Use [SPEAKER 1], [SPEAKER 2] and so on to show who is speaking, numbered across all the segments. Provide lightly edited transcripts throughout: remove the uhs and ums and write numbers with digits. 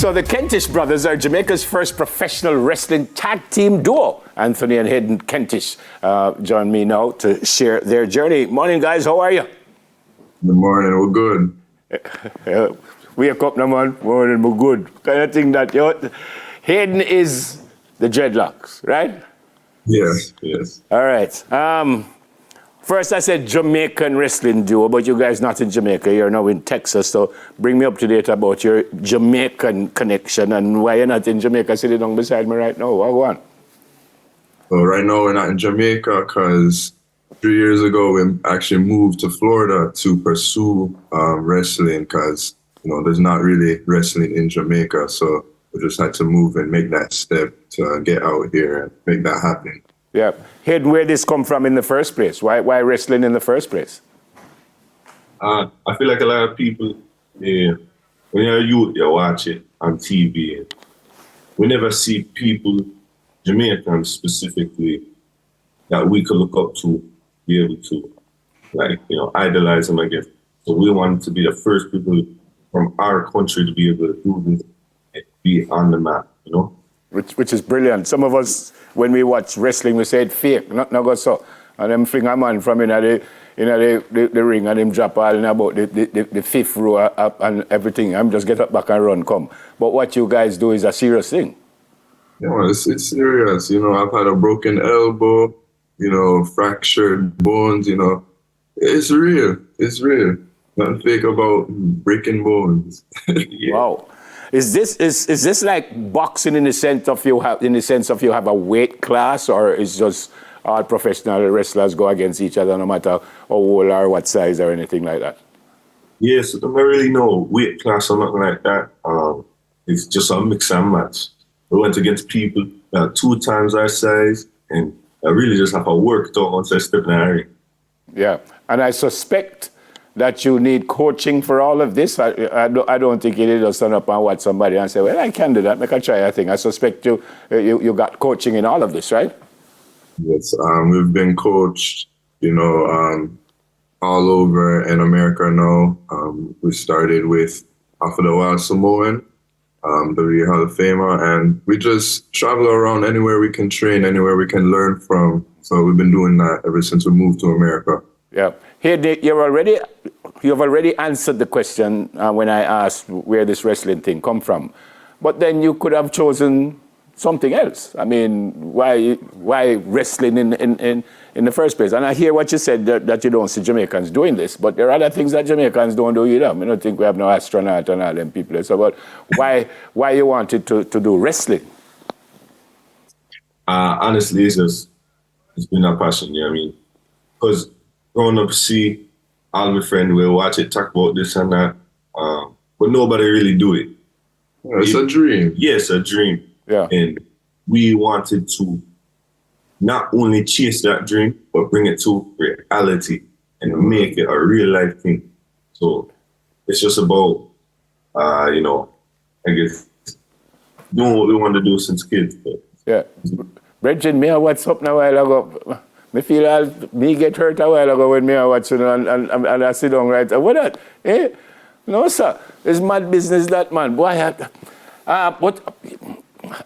[SPEAKER 1] So the Kentish brothers are Jamaica's first professional wrestling tag team duo. Anthony and Hayden Kentish join me now to share their journey. Morning, guys. How are you?
[SPEAKER 2] Good morning. We're good.
[SPEAKER 1] Wake up now, man. Morning, we're good. Kind of thing that, Hayden is the dreadlocks, right?
[SPEAKER 2] Yes, yes.
[SPEAKER 1] All right. First, I said Jamaican wrestling duo, but you guys not in Jamaica. You're now in Texas, so bring me up to date about your Jamaican connection and why you're not in Jamaica sitting down beside me right now. What go on?
[SPEAKER 2] Well, right now we're not in Jamaica because 3 years ago we actually moved to Florida to pursue wrestling because, there's not really wrestling in Jamaica. So we just had to move and make that step to get out here and make that happen.
[SPEAKER 1] Yeah. Hayden, where this come from in the first place? Why wrestling in the first place?
[SPEAKER 3] I feel like a lot of people, when you're a youth, you watch it on TV. And we never see people, Jamaicans specifically, that we could look up to, be able to, idolize them, I guess. So we wanted to be the first people from our country to be able to do this and be on the map,
[SPEAKER 1] Which is brilliant. Some of us, when we watch wrestling, we say it's fake, not go so. And them fling a man from the ring and him drop all in about the fifth row up and everything. I'm just get up back and run, come. But what you guys do is a serious thing.
[SPEAKER 2] Yeah, it's serious. I've had a broken elbow, fractured bones, It's real. It's real. Nothing fake about breaking bones.
[SPEAKER 1] Yeah. Wow. Is this like boxing in the sense of you have a weight class, or is just all professional wrestlers go against each other no matter how old or what size or anything like that?
[SPEAKER 3] Yes, I don't really know weight class or nothing like that. It's just a mix and match. We went against people that are 2 times our size, and I really just have to work out once I step in the ring.
[SPEAKER 1] Yeah, and I suspect that you need coaching for all of this. I don't think you need to stand up and watch somebody and say, well, I can do that, make a try a thing. I suspect you got coaching in all of this, right?
[SPEAKER 2] Yes, we've been coached, all over in America now. We started with After the Wild Samoan, the Hall of Famer, and we just travel around anywhere we can train, anywhere we can learn from. So we've been doing that ever since we moved to America.
[SPEAKER 1] Yeah. Here, you've already answered the question when I asked where this wrestling thing come from. But then you could have chosen something else. I mean, why wrestling in the first place? And I hear what you said, that you don't see Jamaicans doing this, but there are other things that Jamaicans don't do either. I don't think we have no astronaut and all them people. So, but why you wanted to do wrestling?
[SPEAKER 3] Honestly, it's been a passion, because growing up, see all my friends will watch it, talk about this and that, but nobody really do it.
[SPEAKER 2] Yeah, it's a dream.
[SPEAKER 3] Yes, a dream.
[SPEAKER 1] Yeah.
[SPEAKER 3] And we wanted to not only chase that dream, but bring it to reality and make it a real life thing. So it's just about, I guess, doing what we want to do since kids. But.
[SPEAKER 1] Yeah. Bridget, me, what's up now a while ago? Me feel me get hurt a while ago when me I watch and I sit down right. What that? Eh? No, sir. It's mad business that, man. Boy, what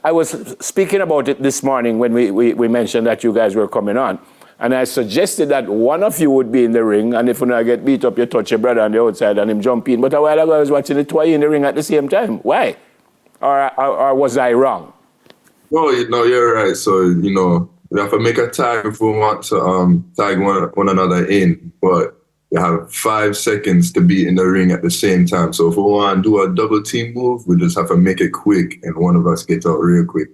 [SPEAKER 1] I was speaking about it this morning when we mentioned that you guys were coming on. And I suggested that one of you would be in the ring, and if you not get beat up, you touch your brother on the outside and him jump in. But a while ago, I was watching the two in the ring at the same time. Why? Or was I wrong?
[SPEAKER 2] No, you're right. So, we have to make a tag if we want to tag one another in, but you have 5 seconds to be in the ring at the same time. So if we want to do a double team move, we just have to make it quick, and one of us gets out real quick.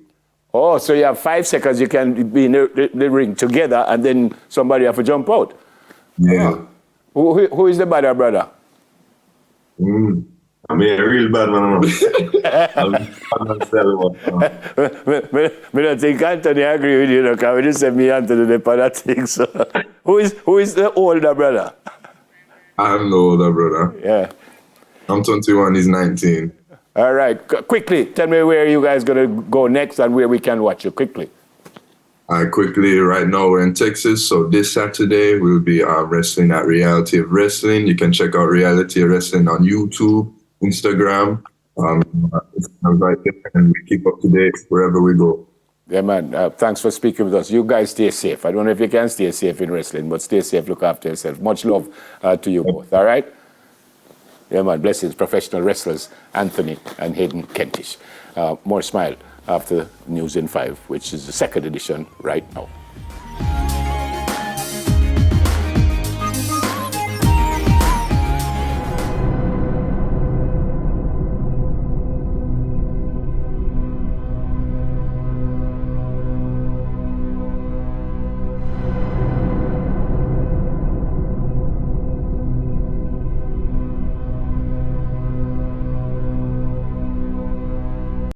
[SPEAKER 1] Oh, so you have 5 seconds, you can be in the ring together, and then somebody have to jump out.
[SPEAKER 2] Yeah.
[SPEAKER 1] Oh. Who is the better brother?
[SPEAKER 3] I mean, a real bad man. I'm not telling what.
[SPEAKER 1] I don't think Anthony agree with you, because we just said me Anthony the part of things. So. Who is the older brother?
[SPEAKER 2] I'm the older brother.
[SPEAKER 1] Yeah.
[SPEAKER 2] I'm 21, he's 19.
[SPEAKER 1] All right. Quickly, tell me where you guys going to go next and where we can watch you, quickly.
[SPEAKER 2] Quickly, right now we're in Texas, so this Saturday we'll be wrestling at Reality of Wrestling. You can check out Reality of Wrestling on YouTube, Instagram, It's right there, and we keep up to date wherever we go.
[SPEAKER 1] Yeah, man. Thanks for speaking with us. You guys stay safe. I don't know if you can stay safe in wrestling, but stay safe. Look after yourself. Much love to you both. All right? Yeah, man. Blessings. Professional wrestlers Anthony and Hayden Kentish. More smile after News in 5, which is the second edition right now.